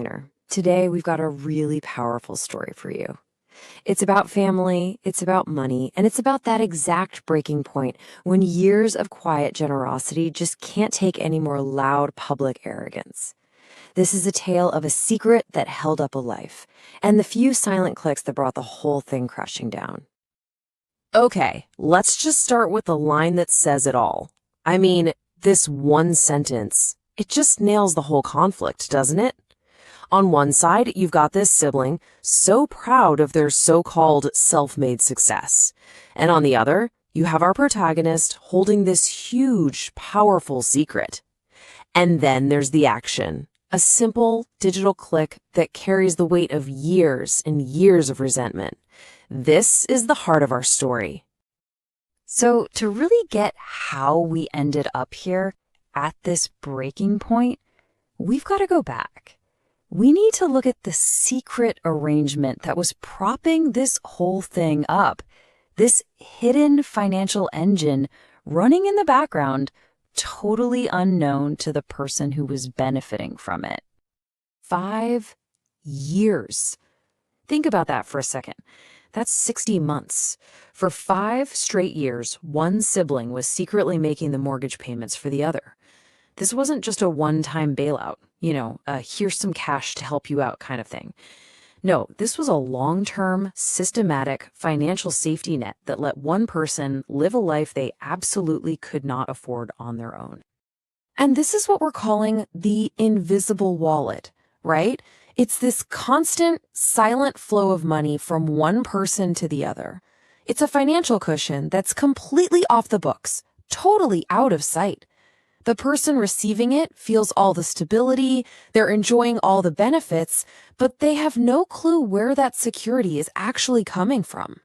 one-liner. Today, we've got a really powerful story for you. It's about family, it's about money, and it's about that exact breaking point when years of quiet generosity just can't take any more loud public arrogance. This is a tale of a secret that held up a life, and the few silent clicks that brought the whole thing crashing down. Okay, let's just start with the line that says it all. I mean, this one sentence, it just nails the whole conflict, doesn't it? On one side, you've got this sibling so proud of their so-called self-made success. And on the other, you have our protagonist holding this huge, powerful secret. And then there's the action, a simple digital click that carries the weight of years and years of resentment. This is the heart of our story. So to really get how we ended up here at this breaking point, we've got to go back. We need to look at the secret arrangement that was propping this whole thing up, this hidden financial engine running in the background, totally unknown to the person who was benefiting from it. 5 years. Think about that for a second. That's 60 months. For 5 straight years, one sibling was secretly making the mortgage payments for the other. This wasn't just a one-time bailout, here's some cash to help you out kind of thing. No, this was a long-term, systematic financial safety net that let one person live a life they absolutely could not afford on their own. And this is what we're calling the invisible wallet, right? It's this constant, silent flow of money from one person to the other. It's a financial cushion that's completely off the books, totally out of sight. The person receiving it feels all the stability, they're enjoying all the benefits, but they have no clue where that security is actually coming from.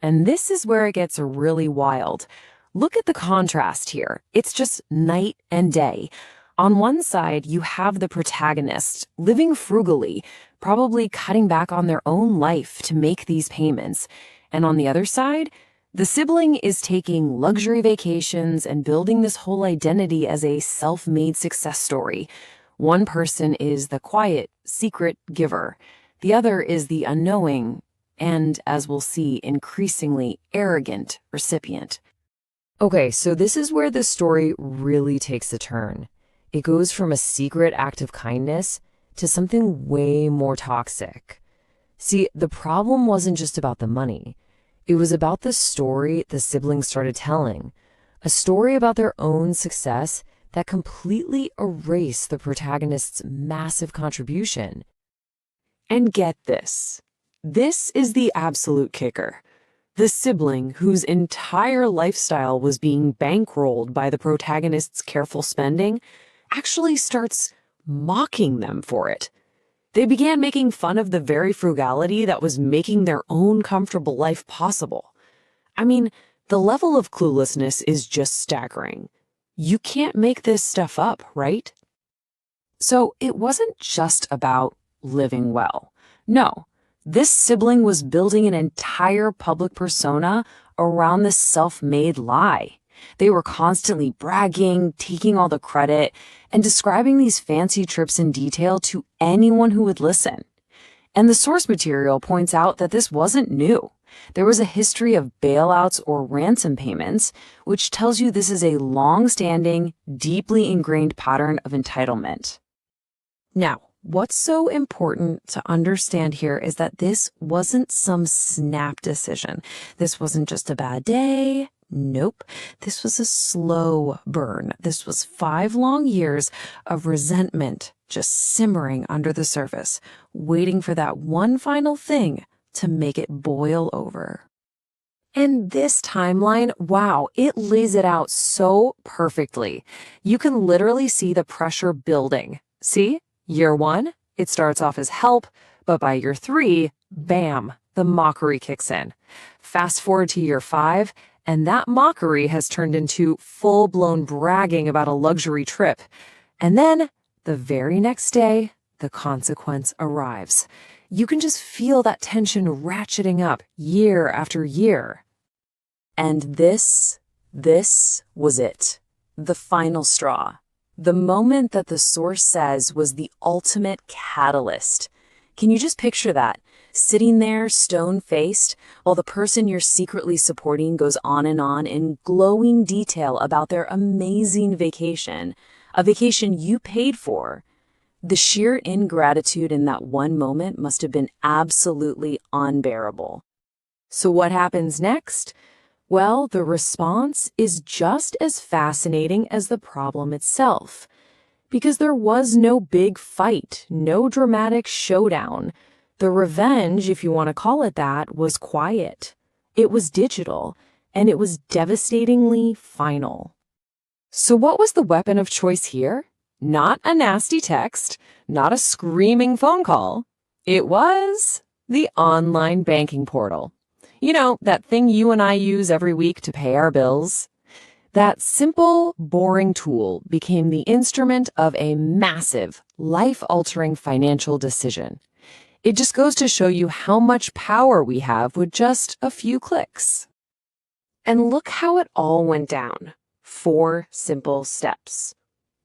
And this is where it gets really wild. Look at the contrast here. It's just night and day. On one side, you have the protagonist living frugally, probably cutting back on their own life to make these payments. And on the other side, the sibling is taking luxury vacations and building this whole identity as a self-made success story. One person is the quiet, secret giver. The other is the unknowing and, as we'll see, increasingly arrogant recipient. Okay, so this is where the story really takes a turn. It goes from a secret act of kindness to something way more toxic. See, the problem wasn't just about the money. It was about the story the siblings started telling, a story about their own success that completely erased the protagonist's massive contribution. And get this. This is the absolute kicker. The sibling whose entire lifestyle was being bankrolled by the protagonist's careful spending actually starts mocking them for it. They began making fun of the very frugality that was making their own comfortable life possible. I mean, the level of cluelessness is just staggering. You can't make this stuff up, right? So it wasn't just about living well. No, this sibling was building an entire public persona around this self-made lie. They were constantly bragging, taking all the credit, and describing these fancy trips in detail to anyone who would listen. And the source material points out that this wasn't new. There was a history of bailouts or ransom payments, which tells you this is a long-standing, deeply ingrained pattern of entitlement. Now, what's so important to understand here is that this wasn't some snap decision. This wasn't just a bad day. Nope. This was a slow burn. This was 5 long years of resentment just simmering under the surface, waiting for that one final thing to make it boil over. And this timeline, wow, it lays it out so perfectly. You can literally see the pressure building. See? Year 1, it starts off as help, but by year 3, bam, the mockery kicks in. Fast forward to year 5, and that mockery has turned into full-blown bragging about a luxury trip. And then, the very next day, the consequence arrives. You can just feel that tension ratcheting up year after year. And this was it. The final straw. The moment that the source says was the ultimate catalyst. Can you just picture that? Sitting there, stone-faced, while the person you're secretly supporting goes on in glowing detail about their amazing vacation, a vacation you paid for. The sheer ingratitude in that one moment must have been absolutely unbearable. So what happens next? Well, the response is just as fascinating as the problem itself. Because there was no big fight, no dramatic showdown. The revenge, if you want to call it that, was quiet. It was digital, and it was devastatingly final. So what was the weapon of choice here? Not a nasty text, not a screaming phone call. It was the online banking portal. You know, that thing you and I use every week to pay our bills? That simple, boring tool became the instrument of a massive, life-altering financial decision. It just goes to show you how much power we have with just a few clicks. And look how it all went down. 4 simple steps.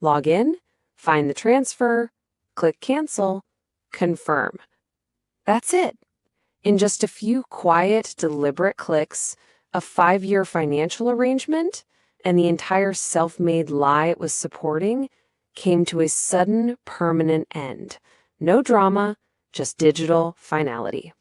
Log in, find the transfer, click cancel, confirm. That's it. In just a few quiet, deliberate clicks, a 5-year financial arrangement, and the entire self-made lie it was supporting came to a sudden, permanent end. No drama, just digital finality.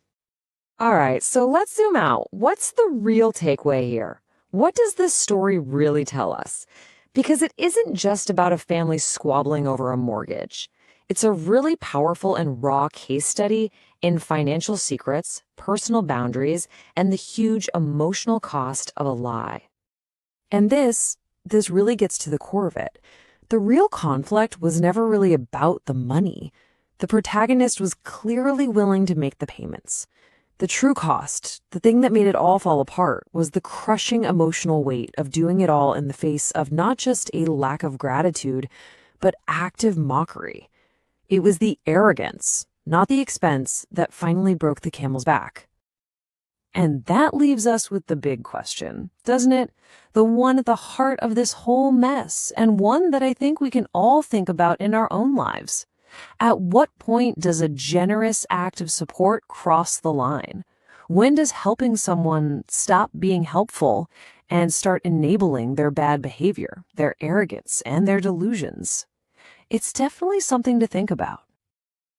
All right, so let's zoom out. What's the real takeaway here? What does this story really tell us? Because it isn't just about a family squabbling over a mortgage. It's a really powerful and raw case study in financial secrets, personal boundaries, and the huge emotional cost of a lie. And this really gets to the core of it. The real conflict was never really about the money. The protagonist was clearly willing to make the payments. The true cost, the thing that made it all fall apart, was the crushing emotional weight of doing it all in the face of not just a lack of gratitude, but active mockery. It was the arrogance, not the expense, that finally broke the camel's back. And that leaves us with the big question, doesn't it? The one at the heart of this whole mess, and one that I think we can all think about in our own lives. At what point does a generous act of support cross the line? When does helping someone stop being helpful and start enabling their bad behavior, their arrogance, and their delusions? It's definitely something to think about.